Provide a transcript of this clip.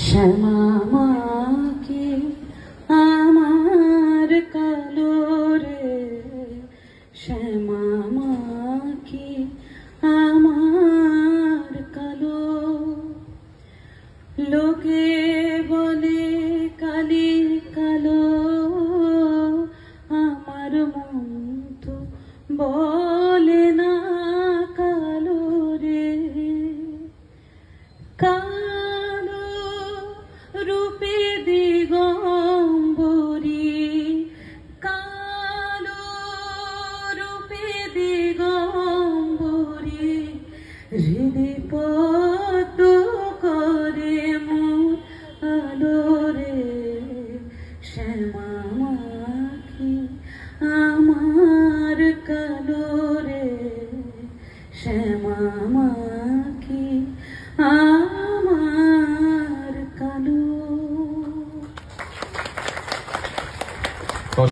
শ্যামা মাকে আমার কালো রে, শ্যামা মাকে আমার কালো। লোকে বলে কালি কালো, আমার মন তো বলে না কালো রে। কালো রূপে দিগম্বরী, কালো রূপে দিগম্বরী, হৃদয় পদ্ম করে মোর আলো রে। শ্যামা মাকে আমার কালো রে, শ্যামা মাকে